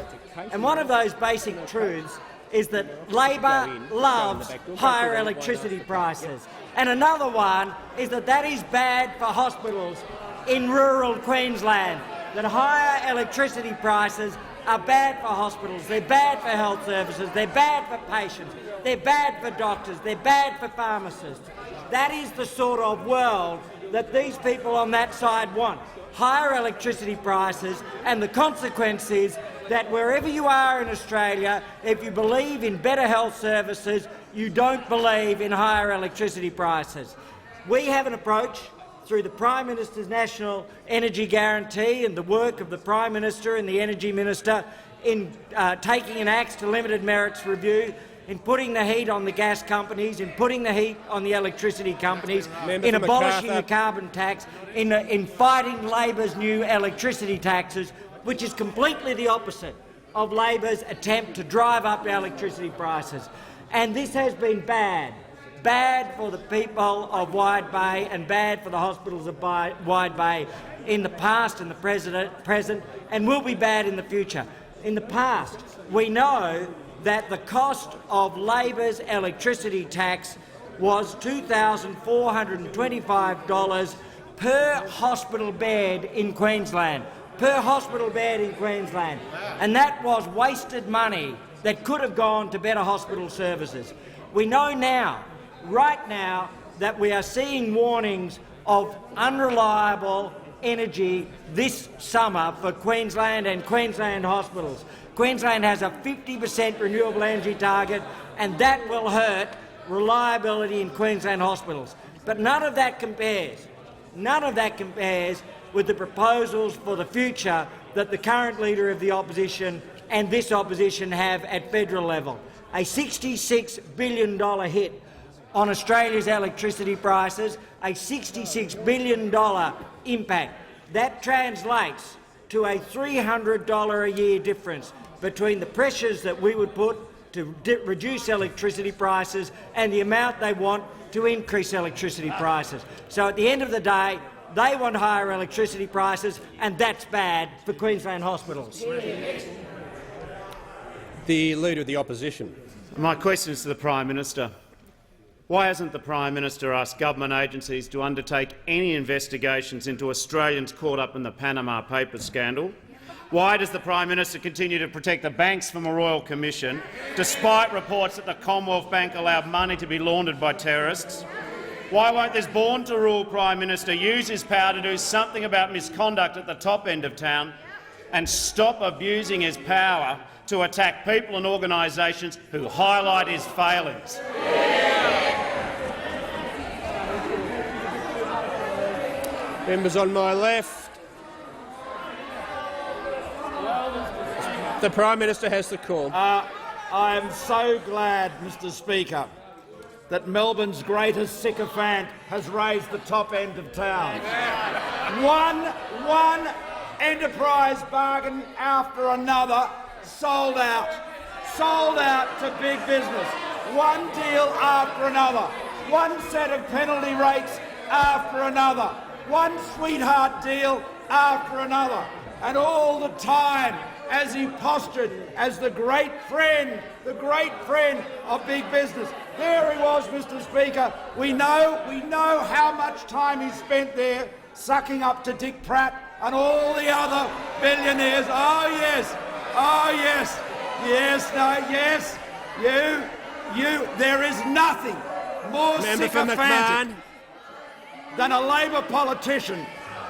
And one of those basic truths is that Labor loves higher electricity prices. And another one is that that is bad for hospitals in rural Queensland, that higher electricity prices are bad for hospitals, they're bad for health services, they're bad for patients, they're bad for doctors, they're bad for pharmacists. That is the sort of world that these people on that side want. Higher electricity prices, and the consequence is that wherever you are in Australia, if you believe in better health services, you don't believe in higher electricity prices. We have an approach through the Prime Minister's National Energy Guarantee and the work of the Prime Minister and the Energy Minister in taking an axe to limited merits review, in putting the heat on the gas companies, in putting the heat on the electricity companies, in abolishing the carbon tax, in fighting Labor's new electricity taxes, which is completely the opposite of Labor's attempt to drive up electricity prices. And this has been bad. Bad for the people of Wide Bay and bad for the hospitals of Wide Bay in the past and the present, and will be bad in the future. In the past, we know that the cost of Labor's electricity tax was $2,425 per hospital bed in Queensland. Per hospital bed in Queensland. And that was wasted money that could have gone to better hospital services. We know now, right now, that we are seeing warnings of unreliable energy this summer for Queensland and Queensland hospitals. Queensland has a 50% renewable energy target, and that will hurt reliability in Queensland hospitals. But none of that compares with the proposals for the future that the current Leader of the Opposition and this opposition have at federal level. A $66 billion hit on Australia's electricity prices, a $66 billion impact. That translates to a $300 a year difference between the pressures that we would put to reduce electricity prices and the amount they want to increase electricity prices. So at the end of the day, they want higher electricity prices, and that's bad for Queensland hospitals.
The Leader of the Opposition.
My question is to the Prime Minister. Why hasn't the Prime Minister asked government agencies to undertake any investigations into Australians caught up in the Panama Papers scandal? Why does the Prime Minister continue to protect the banks from a royal commission, despite reports that the Commonwealth Bank allowed money to be laundered by terrorists? Why won't this born-to-rule Prime Minister use his power to do something about misconduct at the top end of town and stop abusing his power to attack people and organisations who highlight his failings?
Members on my left. The Prime Minister has the call.
I am so glad, Mr Speaker, that Melbourne's greatest sycophant has raised the top end of town. One enterprise bargain after another sold out to big business. One deal after another. One set of penalty rates after another. One sweetheart deal after another. And all the time, as he postured as the great friend of big business, there he was, Mr Speaker. We know how much time he spent there sucking up to Dick Pratt and all the other billionaires. Oh yes, there is nothing more sycophantic than a Labor politician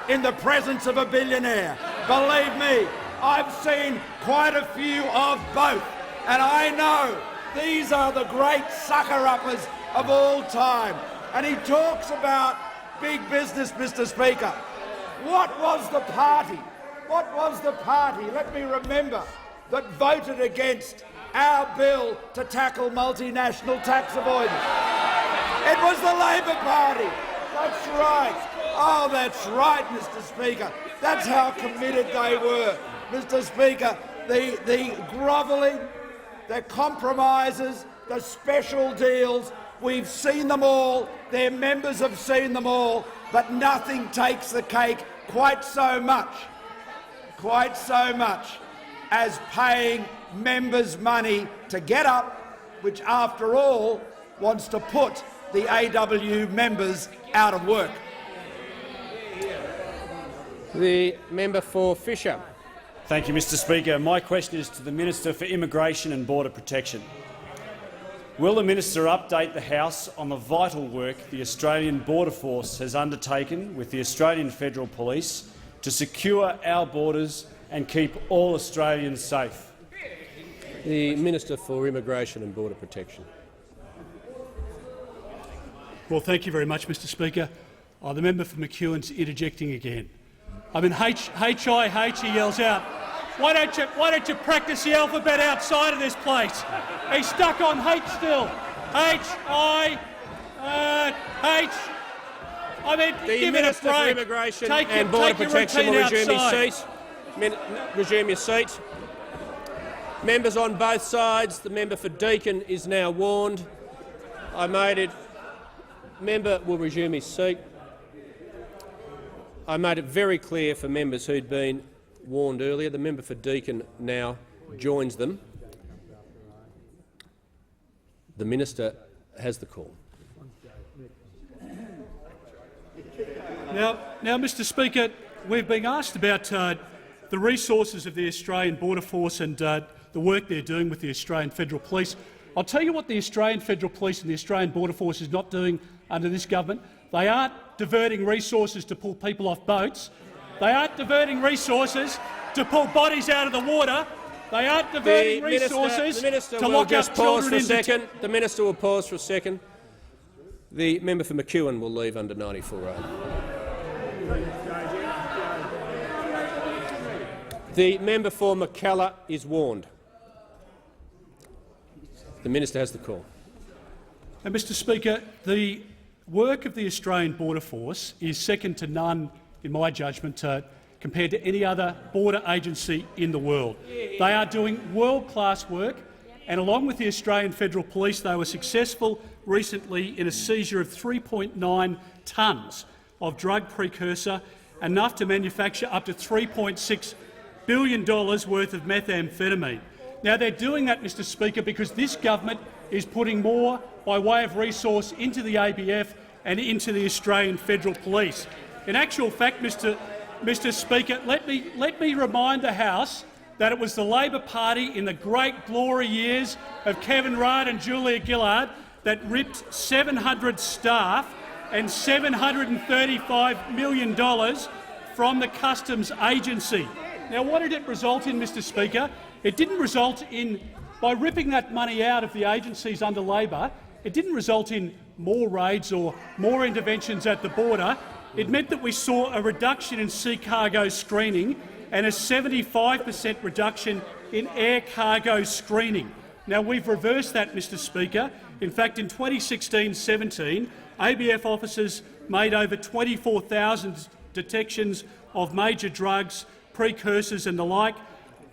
in the presence of a billionaire. Believe me, I've seen quite a few of both, and I know these are the great sucker-uppers of all time. And he talks about big business, Mr. Speaker. What was the party? What was the party, let me remember, that voted against our bill to tackle multinational tax avoidance? It was the Labor Party. That's right. Oh, that's right, Mr. Speaker. That's how committed they were. Mr. Speaker, the grovelling, the compromises, the special deals, we've seen them all, their members have seen them all, but nothing takes the cake quite so much as paying members' money to get up, which after all wants to put the AW members out of work.
The member for Fisher.
Thank you, Mr. Speaker. My question is to the Minister for Immigration and Border Protection. Will the minister update the House on the vital work the Australian Border Force has undertaken with the Australian Federal Police to secure our borders and keep all Australians safe?
The Minister for Immigration and Border Protection.
Well, thank you very much, Mr. Speaker. The member for McEwen's interjecting again. I mean, H-I-H, he yells out. Why don't you practice the alphabet outside of this place? He's stuck on H still. H-I-H. I mean,
the
give
Minister
it a break.
for Immigration
take
and
your,
Border
take
Protection
your
will resume
outside.
his seat. Resume your seat. Members on both sides, the member for Deakin is now warned. I made it. Member will resume his seat. I made it very clear for members who'd been warned earlier. The member for Deakin now joins them. The minister has the call.
Now, Mr. Speaker, we've been asked about the resources of the Australian Border Force and the work they're doing with the Australian Federal Police. I'll tell you what the Australian Federal Police and the Australian Border Force is not doing under this government. They aren't diverting resources to pull people off boats. They aren't diverting resources to pull bodies out of the water. They aren't diverting resources to lock up children in detention.
The minister will pause for a second. The member for McEwen will leave under 94A. The member for McKellar is warned. The minister has the call.
And, Mr. Speaker, the work of the Australian Border Force is second to none, in my judgment, compared to any other border agency in the world. They are doing world-class work, and along with the Australian Federal Police, they were successful recently in a seizure of 3.9 tonnes of drug precursor, enough to manufacture up to $3.6 billion worth of methamphetamine. Now, they're doing that, Mr. Speaker, because this government is putting more by way of resource into the ABF and into the Australian Federal Police. In actual fact, Mr. Speaker, let me remind the House that it was the Labor Party in the great glory years of Kevin Rudd and Julia Gillard that ripped 700 staff and $735 million from the Customs Agency. Now, what did it result in, Mr. Speaker? It didn't result in, by ripping that money out of the agencies under Labor, it didn't result in more raids or more interventions at the border. It meant that we saw a reduction in sea cargo screening and a 75% reduction in air cargo screening. Now, we've reversed that, Mr. Speaker. In fact, in 2016-17, ABF officers made over 24,000 detections of major drugs, precursors and the like.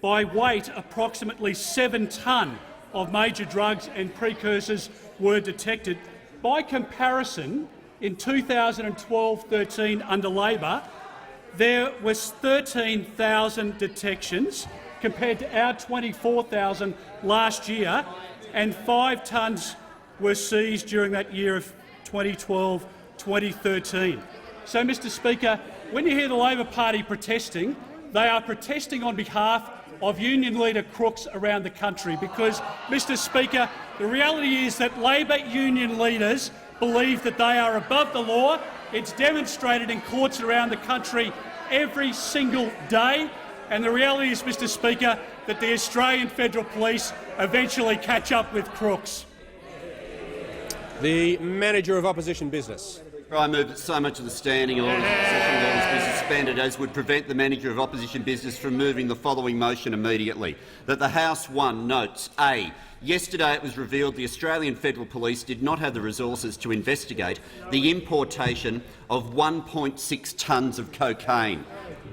By weight, approximately 7 tonne of major drugs and precursors were detected. By comparison, in 2012-13 under Labor, there was 13,000 detections compared to our 24,000 last year, and 5 tonnes were seized during that year of 2012-2013. So, Mr. Speaker, when you hear the Labor Party protesting, they are protesting on behalf of union leader crooks around the country because, Mr. Speaker, the reality is that Labor union leaders believe that they are above the law It's demonstrated in courts around the country every single day. And the reality is, Mr Speaker, that the Australian Federal Police eventually catch up with crooks.
The Manager of Opposition Business.
I move that so much of the standing orders be suspended as would prevent the Manager of Opposition Business from moving the following motion immediately. That the House 1 notes A. Yesterday it was revealed the Australian Federal Police did not have the resources to investigate the importation of 1.6 tonnes of cocaine.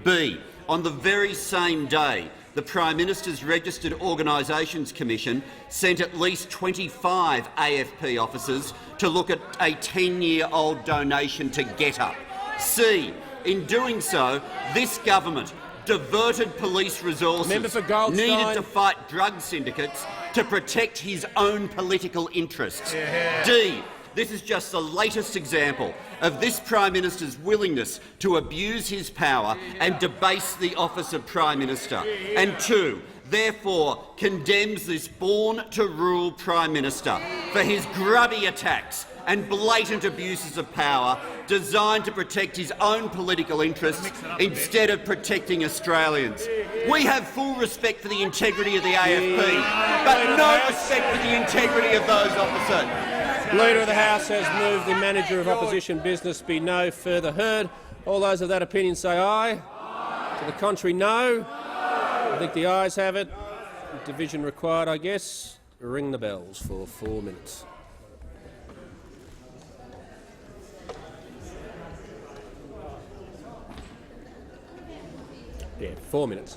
B. On the very same day, the Prime Minister's Registered Organisations Commission sent at least 25 AFP officers to look at a 10-year-old donation to GetUp. C. In doing so, this government diverted police resources needed to fight drug syndicates to protect his own political interests. D. This is just the latest example of this Prime Minister's willingness to abuse his power and debase the office of Prime Minister. And 2. Therefore condemns this born-to-rule Prime Minister for his grubby attacks and blatant abuses of power designed to protect his own political interests instead of protecting Australians. We have full respect for the integrity of the AFP, but no respect for the integrity of those opposite.
Leader of the House has moved the Manager of Opposition Business be no further heard. All those of that opinion say aye. To the contrary, no. I think the ayes have it. Division required, I guess. Ring the bells for 4 minutes. Yeah, 4 minutes.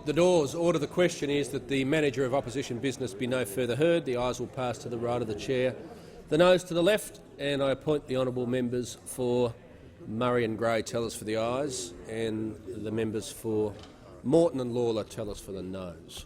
the doors. Order. The question is that the manager of opposition business be no further heard. The ayes will pass to the right of the chair, the noes to the left, and I appoint the honourable members for Murray and Gray tellers for the ayes, and the members for Morton and Lawler tellers for the noes.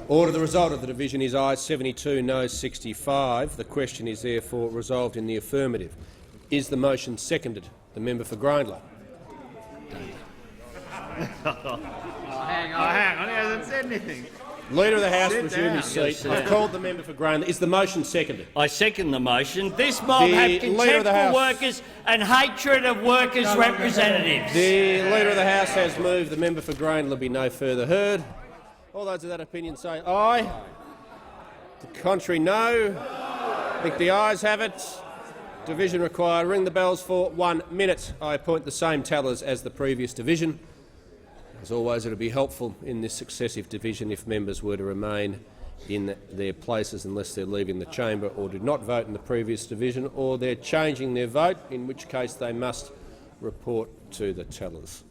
Order. The result of the division is ayes 72, noes 65. The question is therefore resolved in the affirmative. Is the motion seconded? The member for Grindler.
Hang on, he hasn't said anything.
Leader of the House, resume his seat. I've called the member for Grindler. Is the motion seconded?
I second the motion. This mob have contempt for workers and hatred of workers' representatives.
The Leader of the House has moved. The member for Grindler be no further heard. All those of that opinion say aye. The contrary, no. I think the ayes have it. Division required. Ring the bells for 1 minute. I appoint the same tellers as the previous division. As always, it would be helpful in this successive division if members were to remain in their places unless they're leaving the chamber or did not vote in the previous division, or they're changing their vote, in which case they must report to the tellers.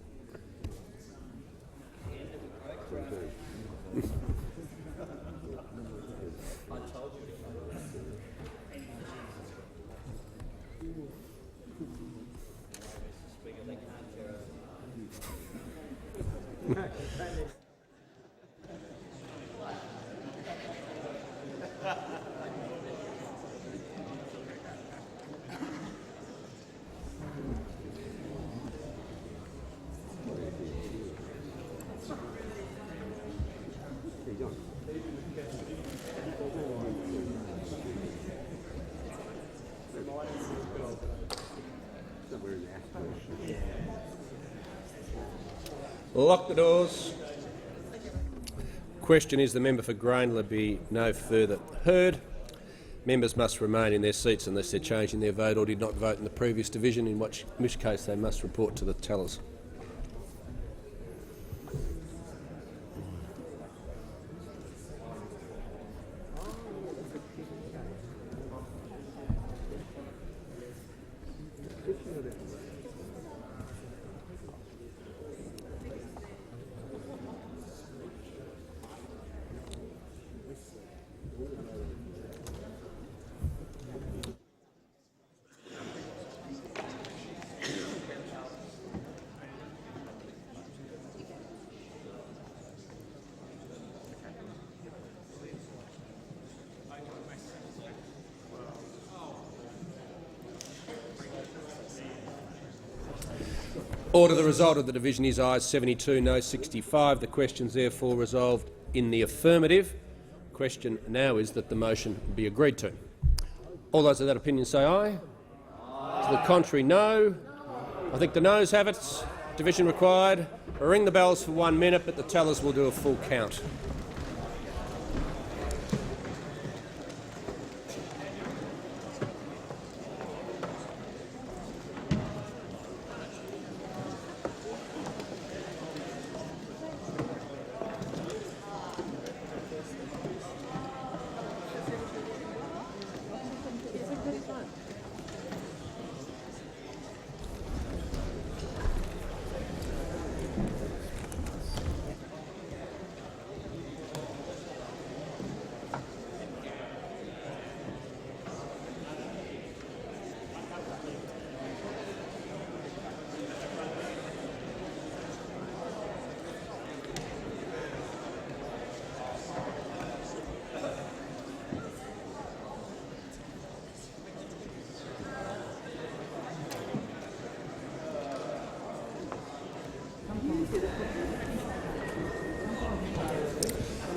Lock the doors. Question is the member for Grindler be no further heard. Members must remain in their seats unless they're changing their vote or did not vote in the previous division, in which case they must report to the tellers. Order. The result of the division is ayes 72, no 65. The question is therefore resolved in the affirmative. question now is that the motion be agreed to. All those of that opinion say aye. To the contrary, no. I think the noes have it. Division required. We'll ring the bells for 1 minute, but the tellers will do a full count.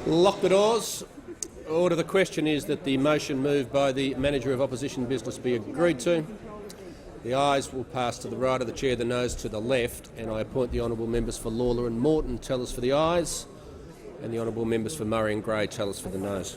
Lock the doors. Order. The question is that the motion moved by the Manager of Opposition Business be agreed to. The ayes will pass to the right of the chair, the noes to the left, and I appoint the honourable members for Lawler and Morton tellers for the ayes, and the honourable members for Murray and Gray tellers for the noes.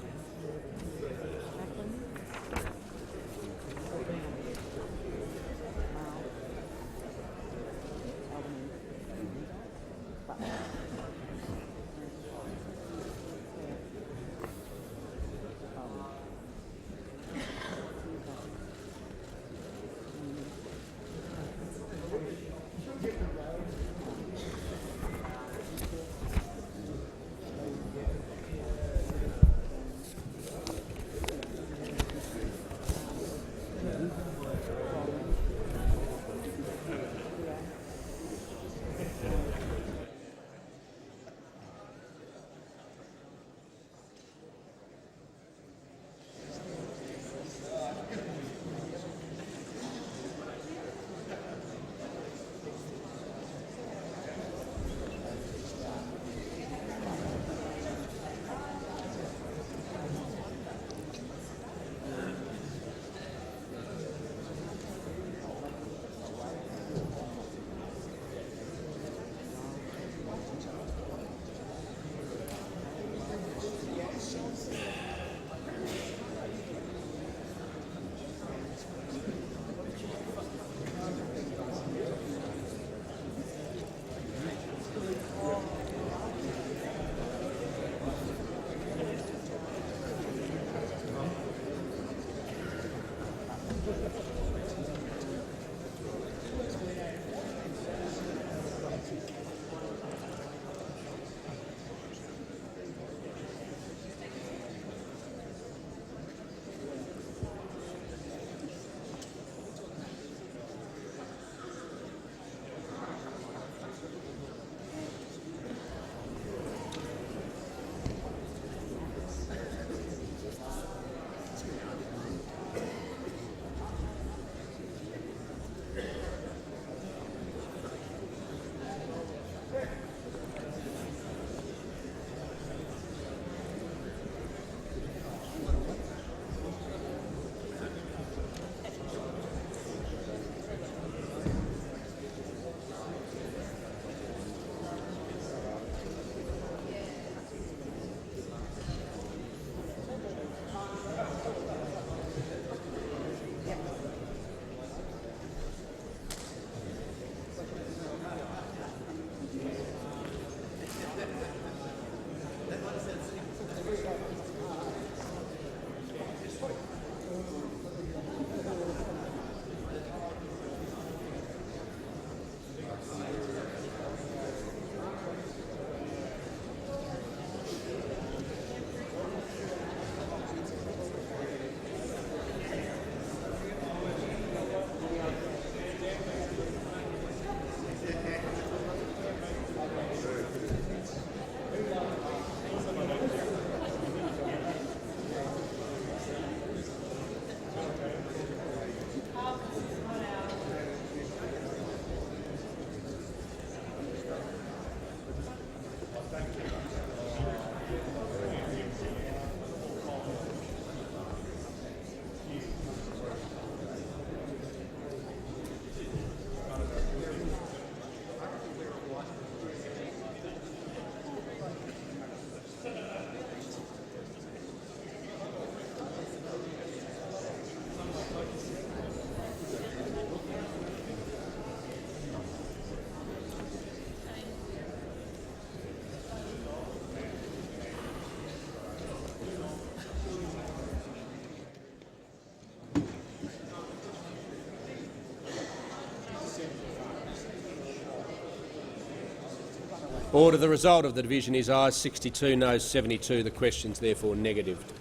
Order. The result of the division is ayes 62, noes 72. The question is therefore negatived.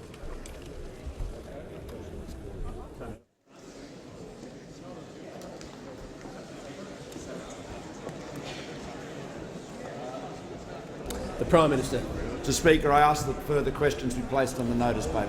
The Prime Minister.
Mr. Speaker, I ask that further questions be placed on the notice paper.